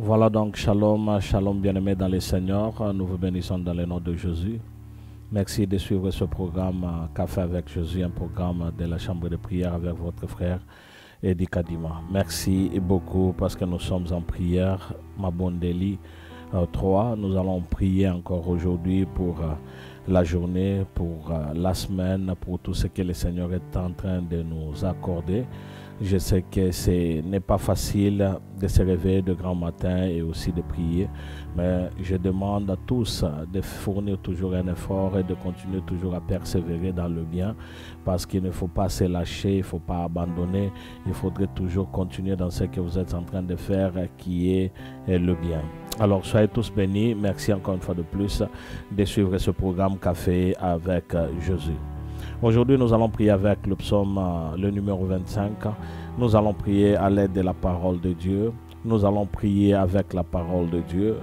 Voilà donc, shalom, shalom bien-aimés dans les Seigneurs. Nous vous bénissons dans le nom de Jésus. Merci de suivre ce programme Café avec Jésus, un programme de la chambre de prière avec votre frère Eddie Kadima. Merci beaucoup parce que nous sommes en prière. Mabondeli 3, nous allons prier encore aujourd'hui pour la journée, pour la semaine, pour tout ce que le Seigneur est en train de nous accorder. Je sais que ce n'est pas facile de se réveiller de grand matin et aussi de prier, mais je demande à tous de fournir toujours un effort et de continuer toujours à persévérer dans le bien, parce qu'il ne faut pas se lâcher, il ne faut pas abandonner, il faudrait toujours continuer dans ce que vous êtes en train de faire, qui est le bien. Alors soyez tous bénis, merci encore une fois de plus de suivre ce programme Café avec Jésus. Aujourd'hui, nous allons prier avec le psaume, le numéro 25. Nous allons prier à l'aide de la parole de Dieu. Nous allons prier avec la parole de Dieu.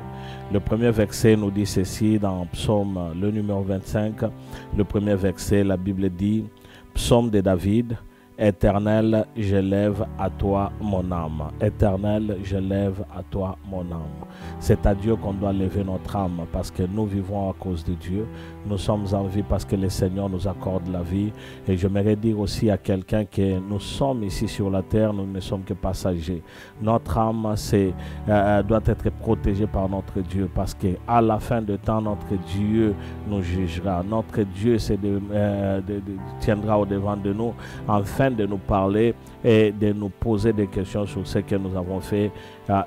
Le premier verset nous dit ceci dans psaume, le numéro 25. Le premier verset, la Bible dit, psaume de David, Éternel, je lève à toi mon âme. Éternel, je lève à toi mon âme. C'est à Dieu qu'on doit lever notre âme parce que nous vivons à cause de Dieu. Nous sommes en vie parce que le Seigneur nous accorde la vie. Et j'aimerais dire aussi à quelqu'un que nous sommes ici sur la terre, nous ne sommes que passagers. Notre âme doit être protégée par notre Dieu parce qu'à la fin de temps, notre Dieu nous jugera. Notre Dieu tiendra au devant de nous afin de nous parler et de nous poser des questions sur ce que nous avons fait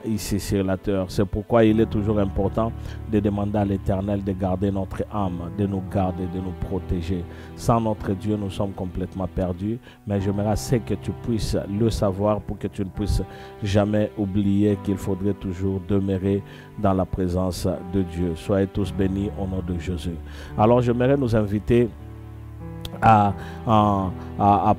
ici sur la terre. C'est pourquoi il est toujours important de demander à l'Éternel de garder notre âme, de nous garder, de nous protéger. Sans notre Dieu, nous sommes complètement perdus, mais j'aimerais assez que tu puisses le savoir pour que tu ne puisses jamais oublier qu'il faudrait toujours demeurer dans la présence de Dieu. Soyez tous bénis au nom de Jésus. Alors j'aimerais nous inviter à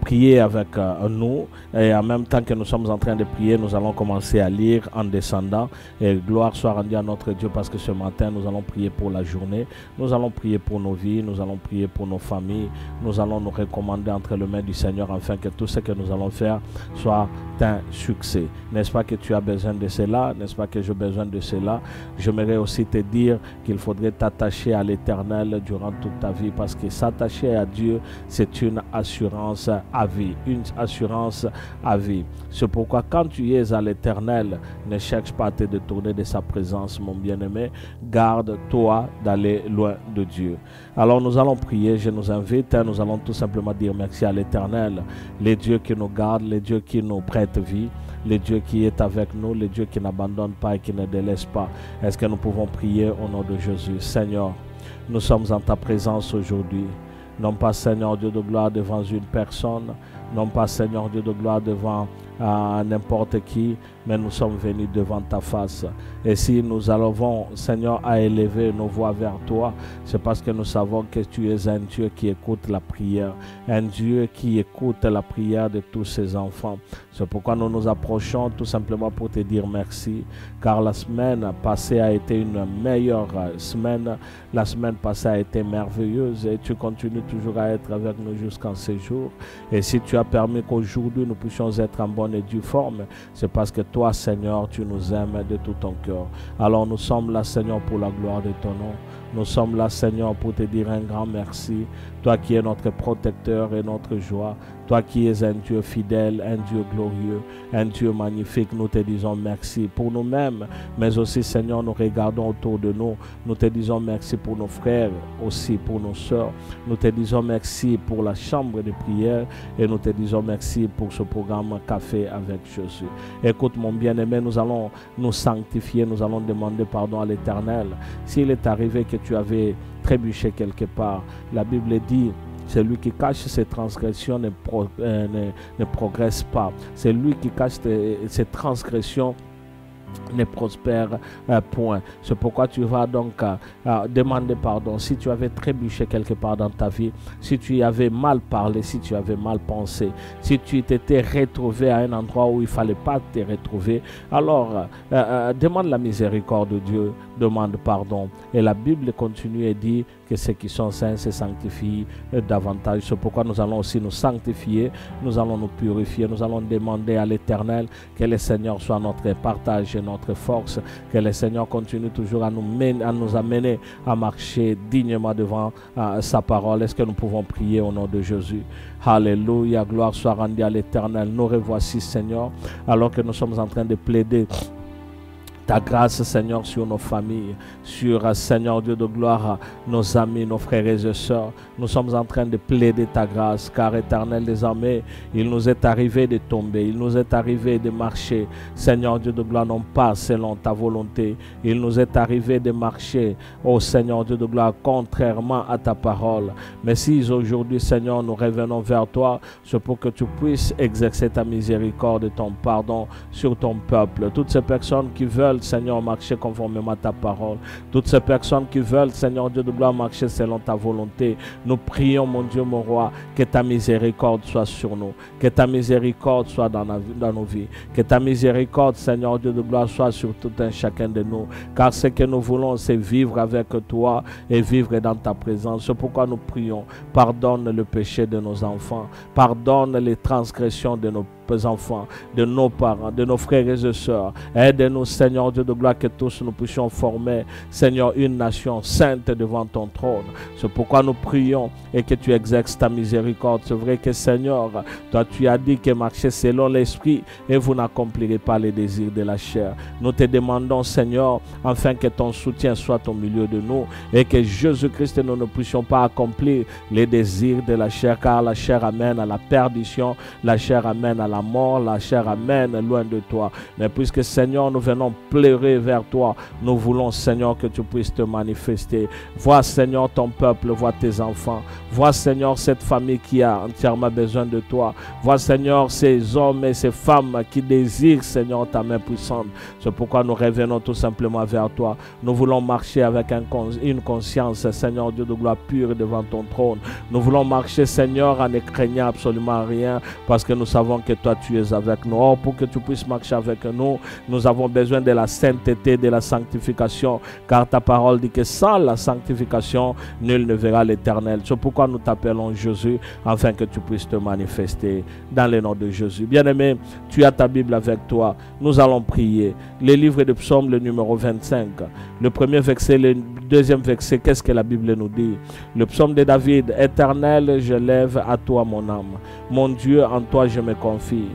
prier avec nous, et en même temps que nous sommes en train de prier, nous allons commencer à lire en descendant, et gloire soit rendue à notre Dieu parce que ce matin nous allons prier pour la journée, nous allons prier pour nos vies, nous allons prier pour nos familles, nous allons nous recommander entre les mains du Seigneur afin que tout ce que nous allons faire soit un succès. N'est-ce pas que tu as besoin de cela? N'est-ce pas que j'ai besoin de cela? J'aimerais aussi te dire qu'il faudrait t'attacher à l'Éternel durant toute ta vie, parce que s'attacher à Dieu, c'est une assurance à vie, une assurance à vie. C'est pourquoi quand tu es à l'Éternel, ne cherche pas à te détourner de sa présence, mon bien-aimé. Garde-toi d'aller loin de Dieu. Alors nous allons prier, je nous invite, nous allons tout simplement dire merci à l'Éternel, le Dieu qui nous garde, le Dieu qui nous prête vie, le Dieu qui est avec nous, le Dieu qui n'abandonne pas et qui ne délaisse pas. Est-ce que nous pouvons prier au nom de Jésus? Seigneur, nous sommes en ta présence aujourd'hui. Non pas Seigneur Dieu de gloire devant une personne, non pas Seigneur Dieu de gloire devant n'importe qui, mais nous sommes venus devant ta face. Et si nous allons, Seigneur, à élever nos voix vers toi, c'est parce que nous savons que tu es un Dieu qui écoute la prière, un Dieu qui écoute la prière de tous ses enfants. C'est pourquoi nous nous approchons tout simplement pour te dire merci, car la semaine passée a été une meilleure semaine, la semaine passée a été merveilleuse et tu continues toujours à être avec nous jusqu'en ce jour. Et si tu as permis qu'aujourd'hui nous puissions être en bonne et due forme, c'est parce que toi, Seigneur, tu nous aimes de tout ton cœur. Alors nous sommes là, Seigneur, pour la gloire de ton nom. Nous sommes là, Seigneur, pour te dire un grand merci. Toi qui es notre protecteur et notre joie. Toi qui es un Dieu fidèle, un Dieu glorieux, un Dieu magnifique. Nous te disons merci pour nous-mêmes, mais aussi, Seigneur, nous regardons autour de nous. Nous te disons merci pour nos frères, aussi pour nos sœurs. Nous te disons merci pour la chambre de prière et nous te disons merci pour ce programme Café avec Jésus. Écoute, mon bien-aimé, nous allons nous sanctifier, nous allons demander pardon à l'Éternel. S'il est arrivé que tu avais trébuché quelque part, la Bible dit, celui qui cache ses transgressions ne progresse pas. Celui qui cache ses transgressions ne prospère point. C'est pourquoi tu vas donc demander pardon. Si tu avais trébuché quelque part dans ta vie, si tu avais mal parlé, si tu avais mal pensé, si tu t'étais retrouvé à un endroit où il ne fallait pas te retrouver, alors demande la miséricorde de Dieu, demande pardon. Et la Bible continue et dit, que ceux qui sont saints se sanctifient davantage. C'est pourquoi nous allons aussi nous sanctifier, nous allons nous purifier, nous allons demander à l'Éternel que le Seigneur soit notre partage et notre force, que le Seigneur continue toujours à nous amener à marcher dignement devant sa parole. Est-ce que nous pouvons prier au nom de Jésus? Alléluia, gloire soit rendue à l'Éternel. Nous revoici, Seigneur, alors que nous sommes en train de plaider ta grâce, Seigneur, sur nos familles, sur, Seigneur Dieu de gloire, nos amis, nos frères et sœurs. Nous sommes en train de plaider ta grâce, car Éternel des armées, il nous est arrivé de tomber, il nous est arrivé de marcher, Seigneur Dieu de gloire, non pas selon ta volonté. Il nous est arrivé de marcher, ô Seigneur Dieu de gloire, contrairement à ta parole. Mais si aujourd'hui, Seigneur, nous revenons vers toi, c'est pour que tu puisses exercer ta miséricorde et ton pardon sur ton peuple. Toutes ces personnes qui veulent, Seigneur, marcher conformément à ta parole. Toutes ces personnes qui veulent, Seigneur Dieu de gloire, marcher selon ta volonté. Nous prions, mon Dieu, mon roi, que ta miséricorde soit sur nous. Que ta miséricorde soit dans nos vies. Que ta miséricorde, Seigneur Dieu de gloire, soit sur tout un chacun de nous. Car ce que nous voulons, c'est vivre avec toi et vivre dans ta présence. C'est pourquoi nous prions. Pardonne le péché de nos enfants. Pardonne les transgressions de nos enfants, de nos parents, de nos frères et sœurs. Aide-nous, Seigneur Dieu de gloire, que tous nous puissions former, Seigneur, une nation sainte devant ton trône. C'est pourquoi nous prions et que tu exerces ta miséricorde. C'est vrai que, Seigneur, toi tu as dit que marchez selon l'esprit et vous n'accomplirez pas les désirs de la chair. Nous te demandons, Seigneur, afin que ton soutien soit au milieu de nous et que Jésus-Christ, nous ne puissions pas accomplir les désirs de la chair, car la chair amène à la perdition, la chair amène à la mort, la chair amène loin de toi. Mais puisque, Seigneur, nous venons pleurer vers toi, nous voulons, Seigneur, que tu puisses te manifester. Vois, Seigneur, ton peuple, vois tes enfants. Vois, Seigneur, cette famille qui a entièrement besoin de toi. Vois, Seigneur, ces hommes et ces femmes qui désirent, Seigneur, ta main puissante. C'est pourquoi nous revenons tout simplement vers toi. Nous voulons marcher avec une conscience, Seigneur Dieu de gloire, pure devant ton trône. Nous voulons marcher, Seigneur, en ne craignant absolument rien, parce que nous savons que toi tu es avec nous. Or, pour que tu puisses marcher avec nous, nous avons besoin de la sainteté, de la sanctification, car ta parole dit que sans la sanctification, nul ne verra l'Éternel. C'est pourquoi nous t'appelons Jésus, afin que tu puisses te manifester dans le nom de Jésus. Bien-aimé, tu as ta Bible avec toi. Nous allons prier. Le livre de Psaume, le numéro 25. Le premier verset, le deuxième verset, qu'est-ce que la Bible nous dit? Le psaume de David: Éternel, je lève à toi mon âme. Mon Dieu, en toi je me confie.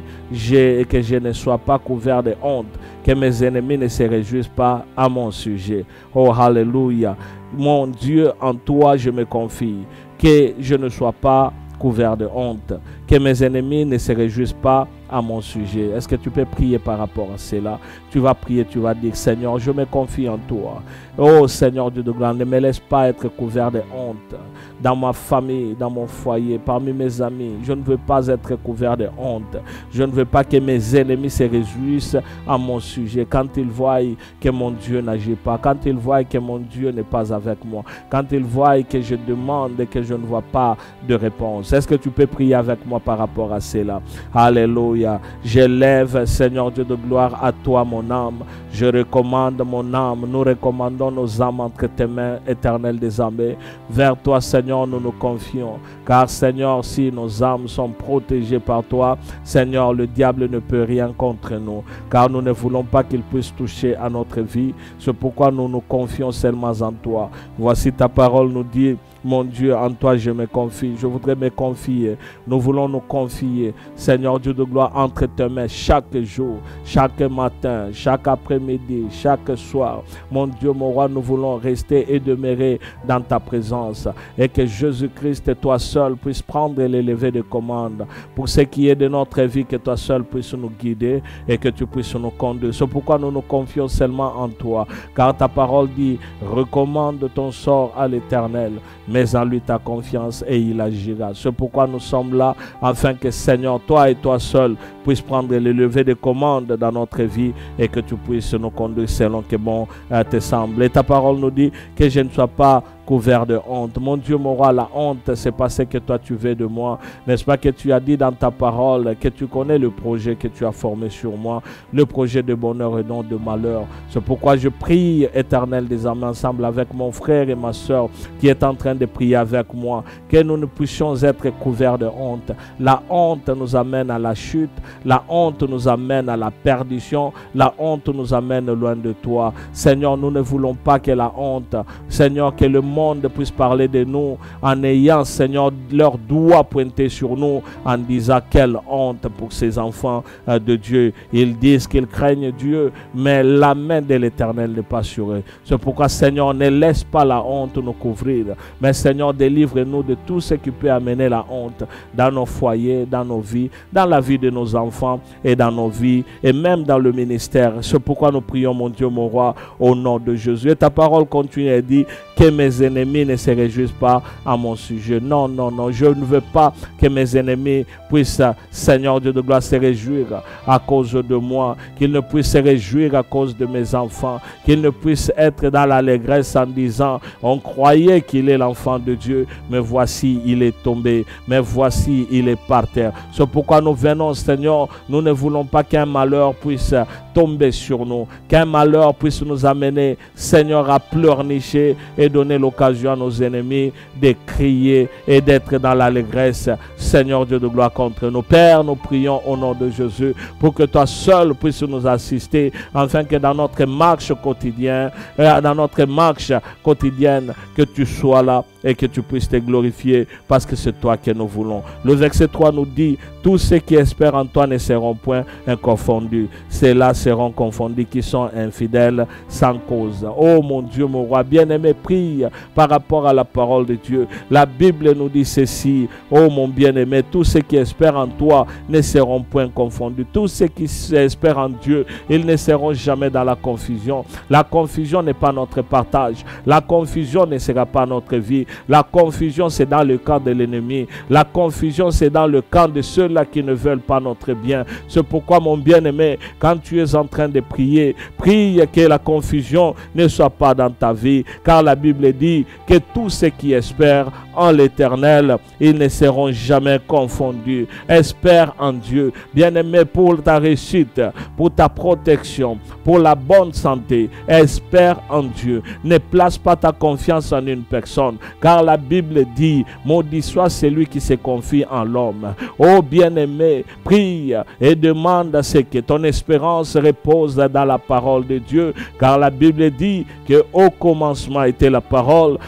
Et que je ne sois pas couvert de honte, que mes ennemis ne se réjouissent pas à mon sujet. Oh, alléluia. Mon Dieu, en toi je me confie. Que je ne sois pas couvert de honte, que mes ennemis ne se réjouissent pas à mon sujet. Est-ce que tu peux prier par rapport à cela? Tu vas prier, tu vas dire: Seigneur, je me confie en toi. Oh Seigneur Dieu de gloire, ne me laisse pas être couvert de honte dans ma famille, dans mon foyer, parmi mes amis. Je ne veux pas être couvert de honte. Je ne veux pas que mes ennemis se réjouissent à mon sujet quand ils voient que mon Dieu n'agit pas, quand ils voient que mon Dieu n'est pas avec moi, quand ils voient que je demande et que je ne vois pas de réponse. Est-ce que tu peux prier avec moi par rapport à cela? Alléluia. Je lève, Seigneur Dieu de gloire, à toi mon âme. Je recommande mon âme. Nous recommandons nos âmes entre tes mains, Éternel des armées. Vers toi, Seigneur, nous nous confions. Car, Seigneur, si nos âmes sont protégées par toi, Seigneur, le diable ne peut rien contre nous. Car nous ne voulons pas qu'il puisse toucher à notre vie. C'est pourquoi nous nous confions seulement en toi. Voici ta parole nous dit: mon Dieu, en toi je me confie. Je voudrais me confier. Nous voulons nous confier, Seigneur Dieu de gloire, entre tes mains chaque jour, chaque matin, chaque après-midi, chaque soir. Mon Dieu, mon roi, nous voulons rester et demeurer dans ta présence. Et que Jésus-Christ, toi seul, puisse prendre les levées de commande. Pour ce qui est de notre vie, que toi seul puisses nous guider et que tu puisses nous conduire. C'est pourquoi nous nous confions seulement en toi. Car ta parole dit: recommande ton sort à l'Éternel. Mais en lui ta confiance et il agira. C'est pourquoi nous sommes là, afin que, Seigneur, toi et toi seul puisses prendre les levées de commande dans notre vie et que tu puisses nous conduire selon que bon te semble. Et ta parole nous dit que je ne sois pas couvert de honte. Mon Dieu, mon roi, la honte, c'est pas ce que toi tu veux de moi. N'est-ce pas que tu as dit dans ta parole que tu connais le projet que tu as formé sur moi, le projet de bonheur et non de malheur. C'est pourquoi je prie, Éternel, désormais ensemble avec mon frère et ma soeur qui est en train de prier avec moi, que nous ne puissions être couverts de honte. La honte nous amène à la chute, la honte nous amène à la perdition, la honte nous amène loin de toi. Seigneur, nous ne voulons pas que la honte, Seigneur, que le monde puisse parler de nous en ayant, Seigneur, leur doigt pointé sur nous en disant quelle honte pour ces enfants de Dieu. Ils disent qu'ils craignent Dieu, mais la main de l'Éternel n'est pas sur eux. C'est pourquoi, Seigneur, ne laisse pas la honte nous couvrir, mais Seigneur, délivre-nous de tout ce qui peut amener la honte dans nos foyers, dans nos vies, dans la vie de nos enfants et dans nos vies et même dans le ministère. C'est pourquoi nous prions, mon Dieu, mon roi, au nom de Jésus. Et ta parole continue et dit que mes ennemis ne se réjouissent pas à mon sujet. Non, non, non, je ne veux pas que mes ennemis puissent, Seigneur Dieu de gloire, se réjouir à cause de moi, qu'ils ne puissent se réjouir à cause de mes enfants, qu'ils ne puissent être dans l'allégresse en disant, on croyait qu'il est l'enfant de Dieu, mais voici, il est tombé, mais voici, il est par terre. C'est pourquoi nous venons, Seigneur, nous ne voulons pas qu'un malheur puisse tomber sur nous, qu'un malheur puisse nous amener, Seigneur, à pleurnicher et donner l'occasion à nos ennemis de crier et d'être dans l'allégresse, Seigneur Dieu de gloire, contre nous. Père, nous prions au nom de Jésus pour que toi seul puisses nous assister, afin que dans notre marche quotidienne, que tu sois là et que tu puisses te glorifier, parce que c'est toi que nous voulons. Le verset 3 nous dit, tous ceux qui espèrent en toi ne seront point confondus. Ceux-là seront confondus qui sont infidèles sans cause. Oh mon Dieu, mon roi, bien-aimé, prie par rapport à la parole de Dieu. La Bible nous dit ceci, oh mon bien-aimé, tous ceux qui espèrent en toi ne seront point confondus. Tous ceux qui espèrent en Dieu, ils ne seront jamais dans la confusion. La confusion n'est pas notre partage. La confusion ne sera pas notre vie. La confusion, c'est dans le camp de l'ennemi. La confusion, c'est dans le camp de ceux-là qui ne veulent pas notre bien. C'est pourquoi, mon bien-aimé, quand tu es en train de prier, prie que la confusion ne soit pas dans ta vie. Car la Bible dit que tous ceux qui espèrent en l'Éternel, ils ne seront jamais confondus. Espère en Dieu. Bien-aimé, pour ta réussite, pour ta protection, pour la bonne santé, espère en Dieu. Ne place pas ta confiance en une personne. Car la Bible dit, maudit soit celui qui se confie en l'homme. Oh bien-aimé, prie et demande à ce que ton espérance repose dans la parole de Dieu. Car la Bible dit que au commencement était la parole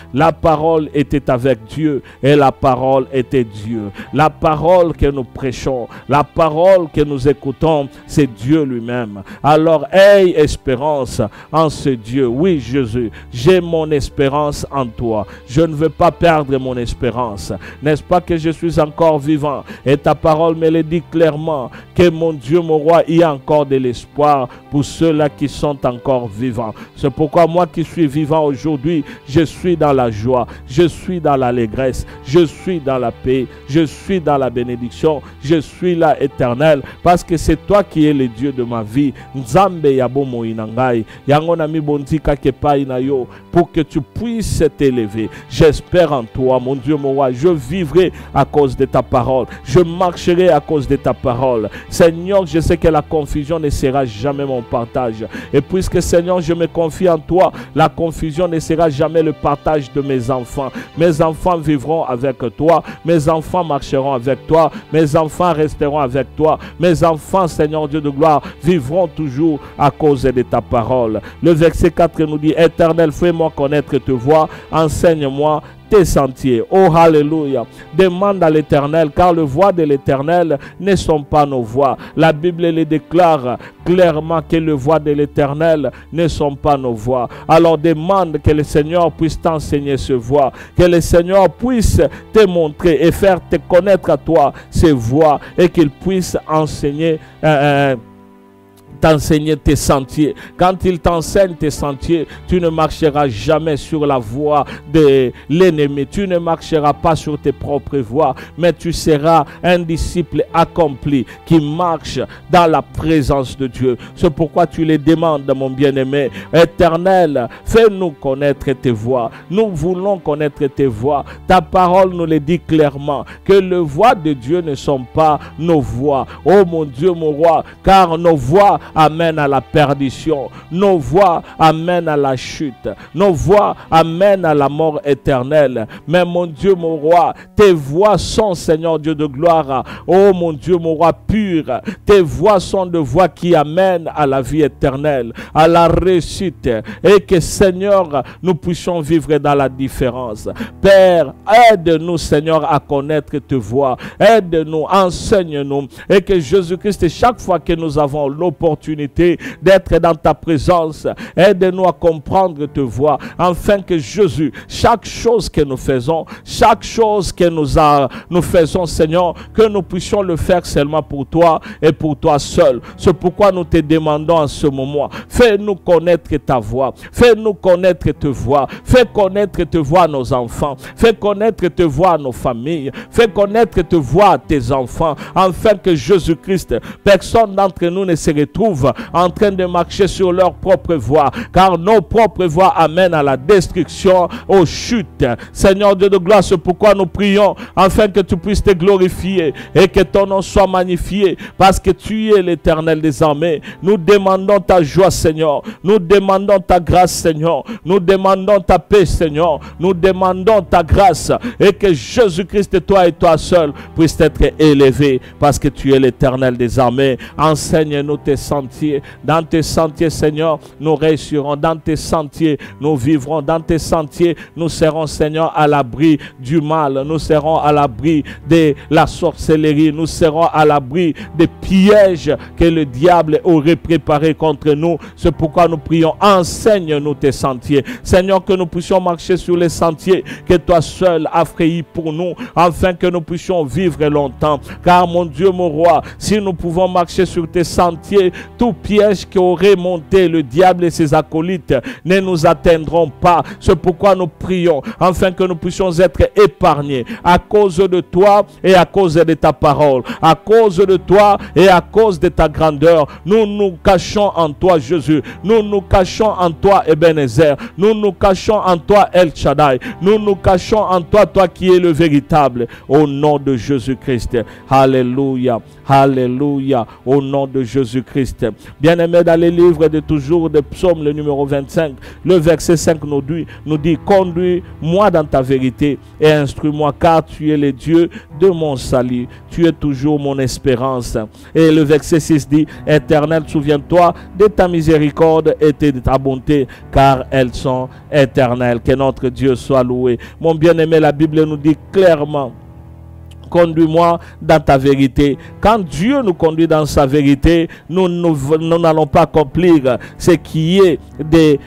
était avec Dieu et la parole était Dieu. La parole que nous prêchons, la parole que nous écoutons, c'est Dieu lui-même. Alors aie espérance en ce Dieu. Oui Jésus, j'ai mon espérance en toi. Je ne veux pas perdre mon espérance. N'est-ce pas que je suis encore vivant? Et ta parole me le dit clairement que mon Dieu, mon roi, il y a encore de l'espoir pour ceux-là qui sont encore vivants. C'est pourquoi moi qui suis vivant aujourd'hui, je suis dans la joie, je suis dans l'allégresse, je suis dans la paix, je suis dans la bénédiction, je suis là éternel, parce que c'est toi qui es le Dieu de ma vie. Nzambe yabo moinangai, yango na mi bondika kepai na yo, pour que tu puisses t'élever. J'espère en toi, mon Dieu, mon roi. Je vivrai à cause de ta parole. Je marcherai à cause de ta parole. Seigneur, je sais que la confusion ne sera jamais mon partage. Et puisque, Seigneur, je me confie en toi, la confusion ne sera jamais le partage de mes enfants. Mes enfants vivront avec toi. Mes enfants marcheront avec toi. Mes enfants resteront avec toi. Mes enfants, Seigneur Dieu de gloire, vivront toujours à cause de ta parole. Le verset 4 nous dit, Éternel, fais-moi connaître tes voies, enseigne-moi tes sentiers. Oh, alléluia. Demande à l'Éternel, car les voies de l'Éternel ne sont pas nos voies. La Bible le déclare clairement que les voies de l'Éternel ne sont pas nos voies. Alors demande que le Seigneur puisse t'enseigner ces voies, que le Seigneur puisse te montrer et faire te connaître à toi ces voies, et qu'il puisse enseigner t'enseigner tes sentiers. Quand il t'enseigne tes sentiers, tu ne marcheras jamais sur la voie de l'ennemi. Tu ne marcheras pas sur tes propres voies, mais tu seras un disciple accompli qui marche dans la présence de Dieu. C'est pourquoi tu les demandes, mon bien-aimé. Éternel, fais-nous connaître tes voies. Nous voulons connaître tes voies. Ta parole nous le dit clairement, que les voies de Dieu ne sont pas nos voies. Oh mon Dieu, mon roi, car nos voies amènent à la perdition. Nos voies amènent à la chute. Nos voies amènent à la mort éternelle. Mais mon Dieu, mon roi, tes voies sont, Seigneur Dieu de gloire, oh mon Dieu, mon roi, pures. Tes voies sont de voies qui amènent à la vie éternelle, à la réussite. Et que, Seigneur, nous puissions vivre dans la différence. Père, aide-nous, Seigneur, à connaître tes voies. Aide-nous, enseigne-nous. Et que Jésus-Christ, chaque fois que nous avons l'opportunité d'être dans ta présence, aide-nous à comprendre tes voies, afin que Jésus, chaque chose que nous faisons, chaque chose que nous faisons, Seigneur, que nous puissions le faire seulement pour toi et pour toi seul. C'est pourquoi nous te demandons en ce moment, fais-nous connaître ta voix, fais-nous connaître tes voix, fais connaître tes voix à nos enfants, fais connaître tes voix à nos familles, fais connaître tes voix à tes enfants, afin que Jésus-Christ, personne d'entre nous ne se retrouve en train de marcher sur leur propre voie, car nos propres voies amènent à la destruction, aux chutes. Seigneur Dieu de gloire, c'est pourquoi nous prions, afin que tu puisses te glorifier et que ton nom soit magnifié, parce que tu es l'Éternel des armées. Nous demandons ta joie, Seigneur. Nous demandons ta grâce, Seigneur. Nous demandons ta paix, Seigneur. Nous demandons ta grâce, et que Jésus-Christ, toi et toi seul, puisse être élevé, parce que tu es l'Éternel des armées. Enseigne-nous tes sentiers. Dans tes sentiers, Seigneur, nous réussirons. Dans tes sentiers, nous vivrons. Dans tes sentiers, nous serons, Seigneur, à l'abri du mal. Nous serons à l'abri de la sorcellerie. Nous serons à l'abri des pièges que le diable aurait préparés contre nous. C'est pourquoi nous prions, enseigne-nous tes sentiers. Seigneur, que nous puissions marcher sur les sentiers que toi seul as frayés pour nous, afin que nous puissions vivre longtemps. Car mon Dieu, mon roi, si nous pouvons marcher sur tes sentiers, tout piège qui aurait monté le diable et ses acolytes ne nous atteindront pas. C'est pourquoi nous prions, afin que nous puissions être épargnés à cause de toi et à cause de ta parole, à cause de toi et à cause de ta grandeur. Nous nous cachons en toi, Jésus. Nous nous cachons en toi, Ebenezer. Nous nous cachons en toi, El Shaddai. Nous nous cachons en toi, toi qui es le véritable. Au nom de Jésus-Christ. Alléluia. Alléluia. Au nom de Jésus-Christ. Bien-aimé, dans les livres de toujours de Psaume, le numéro 25, le verset 5 nous dit, conduis-moi dans ta vérité et instruis-moi, car tu es le Dieu de mon salut. Tu es toujours mon espérance. Et le verset 6 dit, Éternel, souviens-toi de ta miséricorde et de ta bonté, car elles sont éternelles. Que notre Dieu soit loué. Mon bien-aimé, la Bible nous dit clairement, conduis-moi dans ta vérité. Quand Dieu nous conduit dans sa vérité, nous n'allons pas accomplir ce qui est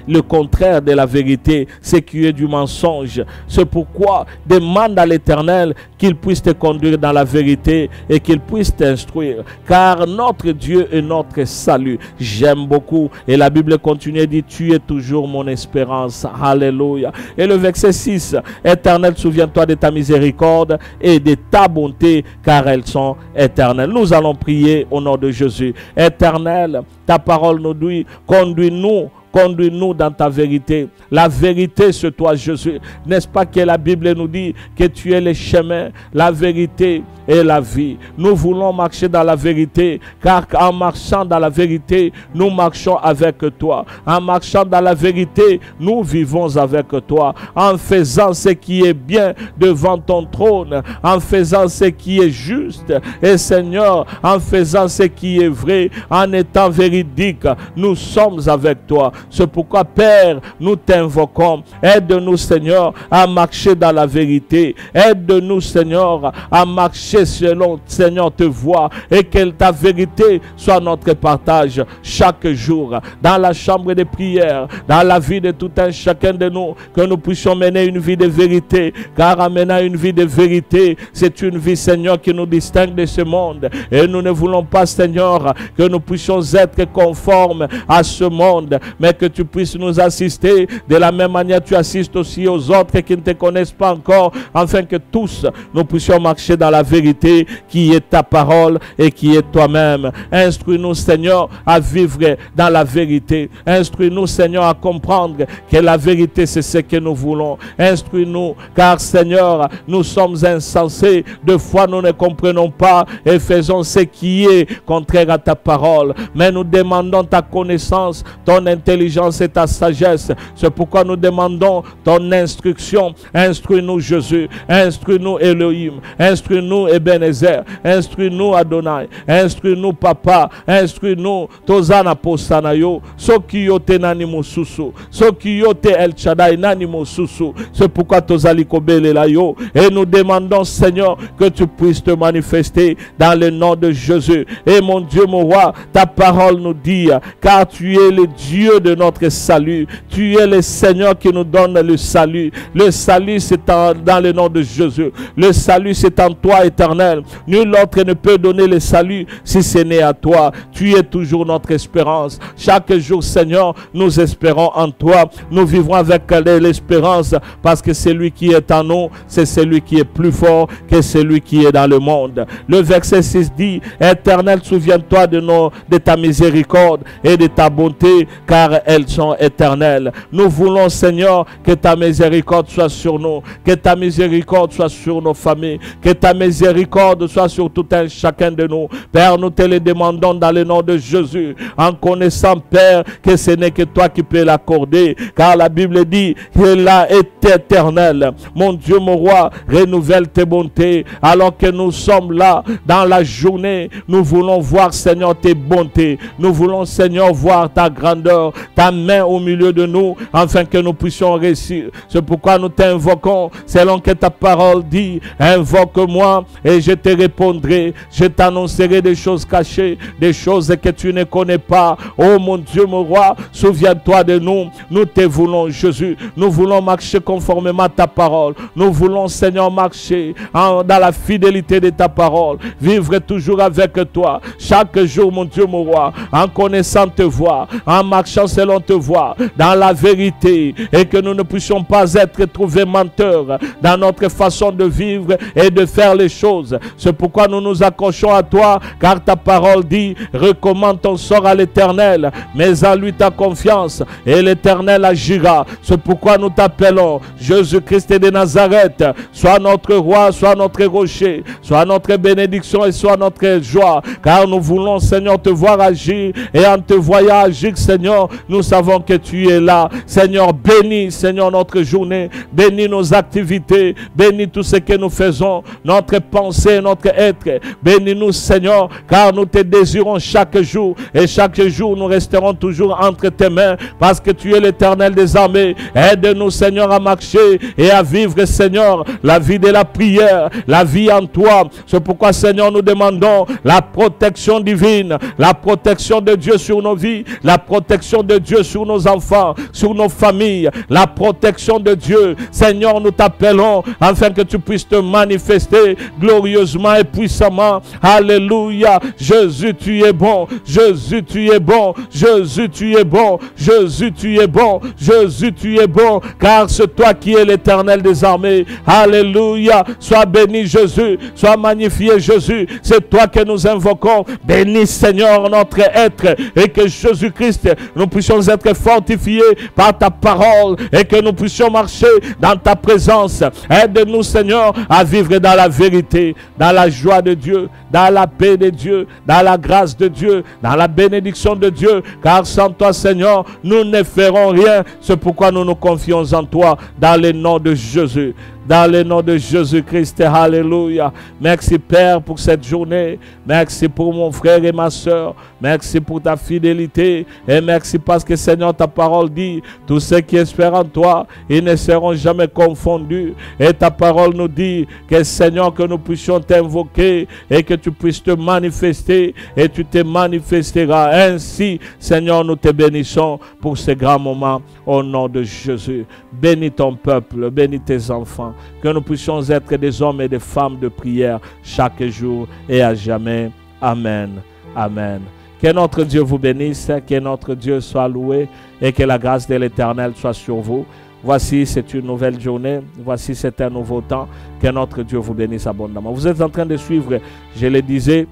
le contraire de la vérité, ce qui est du mensonge. C'est pourquoi demande à l'Éternel qu'il puisse te conduire dans la vérité et qu'il puisse t'instruire. Car notre Dieu est notre salut. J'aime beaucoup. Et la Bible continue et dit, tu es toujours mon espérance. Alléluia. Et le verset 6, Éternel, souviens-toi de ta miséricorde et de ta bonté, car elles sont éternelles. Nous allons prier au nom de Jésus. Éternel, ta parole nous dit, conduis-nous dans ta vérité. La vérité, c'est toi, Jésus. N'est-ce pas que la Bible nous dit que tu es le chemin, la vérité et la vie. Nous voulons marcher dans la vérité, car en marchant dans la vérité, nous marchons avec toi. En marchant dans la vérité, nous vivons avec toi. En faisant ce qui est bien devant ton trône, en faisant ce qui est juste, et Seigneur, en faisant ce qui est vrai, en étant véridique, nous sommes avec toi. C'est pourquoi, Père, nous t'invoquons. Aide-nous, Seigneur, à marcher dans la vérité. Aide-nous, Seigneur, à marcher selon, Seigneur, te voix, et que ta vérité soit notre partage chaque jour, dans la chambre de prière, dans la vie de tout un chacun de nous, que nous puissions mener une vie de vérité, car en menant une vie de vérité, c'est une vie, Seigneur, qui nous distingue de ce monde, et nous ne voulons pas, Seigneur, que nous puissions être conformes à ce monde, mais que tu puisses nous assister de la même manière tu assistes aussi aux autres qui ne te connaissent pas encore, afin que tous nous puissions marcher dans la vérité qui est ta parole et qui est toi-même. Instruis-nous, Seigneur, à vivre dans la vérité. Instruis-nous, Seigneur, à comprendre que la vérité, c'est ce que nous voulons. Instruis-nous, car, Seigneur, nous sommes insensés. Deux fois, nous ne comprenons pas et faisons ce qui est contraire à ta parole. Mais nous demandons ta connaissance, ton intelligence et ta sagesse. C'est pourquoi nous demandons ton instruction. Instruis-nous, Jésus. Instruis-nous, Elohim. Instruis-nous, Ebenezer. Instruis-nous, Adonai. Instruis-nous, Papa. Instruis-nous, Tozana Posanayo. Sokiyo te nani mosusu. Sokiyo te El Shaddai nani mosusu. C'est pourquoi Tozali Kobele layo. Et nous demandons, Seigneur, que tu puisses te manifester dans le nom de Jésus. Et mon Dieu, mon roi, ta parole nous dit, car tu es le Dieu de notre salut. Tu es le Seigneur qui nous donne le salut. Le salut, c'est dans le nom de Jésus. Le salut, c'est en toi, Éternel. Nul autre ne peut donner le salut si ce n'est à toi. Tu es toujours notre espérance. Chaque jour, Seigneur, nous espérons en toi. Nous vivons avec l'espérance parce que celui qui est en nous, c'est celui qui est plus fort que celui qui est dans le monde. Le verset 6 dit, Éternel, souviens-toi de ta miséricorde et de ta bonté, car elles sont éternelles. Nous voulons, Seigneur, que ta miséricorde soit sur nous, que ta miséricorde soit sur nos familles, que ta miséricorde soit sur tout un chacun de nous. Père, nous te le demandons dans le nom de Jésus, en connaissant, Père, que ce n'est que toi qui peux l'accorder, car la Bible dit qu'elle est éternelle. Mon Dieu, mon roi, renouvelle tes bontés, alors que nous sommes là dans la journée. Nous voulons voir, Seigneur, tes bontés. Nous voulons, Seigneur, voir ta grandeur, ta main au milieu de nous, afin que nous puissions réussir. C'est pourquoi nous t'invoquons, selon que ta parole dit, invoque-moi et je te répondrai. Je t'annoncerai des choses cachées, des choses que tu ne connais pas. Oh mon Dieu, mon roi, souviens-toi de nous. Nous te voulons, Jésus. Nous voulons marcher conformément à ta parole. Nous voulons, Seigneur, marcher dans la fidélité de ta parole. Vivre toujours avec toi. Chaque jour, mon Dieu, mon roi, en connaissant te voix, en marchant selon te voix, dans la vérité, et que nous ne puissions pas être trouvés menteurs dans notre façon de vivre et de faire les choses. C'est pourquoi nous nous accrochons à toi, car ta parole dit, recommande ton sort à l'Éternel, mais en lui ta confiance, et l'Éternel agira. C'est pourquoi nous t'appelons, Jésus-Christ de Nazareth, sois notre roi, sois notre rocher, sois notre bénédiction et sois notre joie, car nous voulons, Seigneur, te voir agir, et en te voyant agir, Seigneur, nous savons que tu es là. Seigneur, bénis, Seigneur, notre journée, bénis nos activités, bénis tout ce que nous faisons, notre pensée, notre être. Bénis-nous, Seigneur, car nous te désirons chaque jour, et chaque jour nous resterons toujours entre tes mains, parce que tu es l'Éternel des armées. Aide-nous, Seigneur, à marcher et à vivre, Seigneur, la vie de la prière, la vie en toi. C'est pourquoi, Seigneur, nous demandons la protection divine, la protection de Dieu sur nos vies, la protection de Dieu sur nos enfants, sur nos familles, la protection de Dieu. Seigneur, nous t'appelons afin que tu puisses te manifester glorieusement et puissamment. Alléluia. Jésus, tu es bon. Jésus, tu es bon. Jésus, tu es bon. Jésus, tu es bon. Jésus, tu es bon. Car c'est toi qui es l'Éternel des armées. Alléluia. Sois béni, Jésus. Sois magnifié, Jésus. C'est toi que nous invoquons. Bénis, Seigneur, notre être, et que Jésus-Christ, nous puissions être fortifiés par ta parole, et que nous puissions marcher dans ta présence. Aide-nous, Seigneur, à vivre dans la vérité, dans la joie de Dieu, dans la paix de Dieu, dans la grâce de Dieu, dans la bénédiction de Dieu, car sans toi, Seigneur, nous ne ferons rien. C'est pourquoi nous nous confions en toi, dans le nom de Jésus. dans le nom de Jésus-Christ. Alléluia. Merci Père pour cette journée. Merci pour mon frère et ma soeur. Merci pour ta fidélité. Et merci parce que Seigneur, ta parole dit, tous ceux qui espèrent en toi, ils ne seront jamais confondus. Et ta parole nous dit que Seigneur, que nous puissions t'invoquer et que tu puisses te manifester et tu te manifesteras. Ainsi, Seigneur, nous te bénissons pour ce grand moment au nom de Jésus. Bénis ton peuple, bénis tes enfants, que nous puissions être des hommes et des femmes de prière chaque jour et à jamais. Amen. Amen. Que notre Dieu vous bénisse, que notre Dieu soit loué et que la grâce de l'Éternel soit sur vous. Voici, c'est une nouvelle journée. Voici, c'est un nouveau temps. Que notre Dieu vous bénisse abondamment. Vous êtes en train de suivre, je le disais,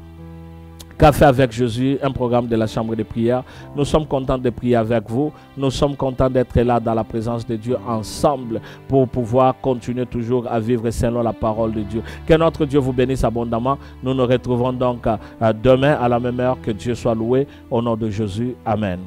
Café avec Jésus, un programme de la Chambre de prière. Nous sommes contents de prier avec vous. Nous sommes contents d'être là dans la présence de Dieu ensemble pour pouvoir continuer toujours à vivre selon la parole de Dieu. Que notre Dieu vous bénisse abondamment. Nous nous retrouvons donc demain à la même heure. Que Dieu soit loué. Au nom de Jésus. Amen.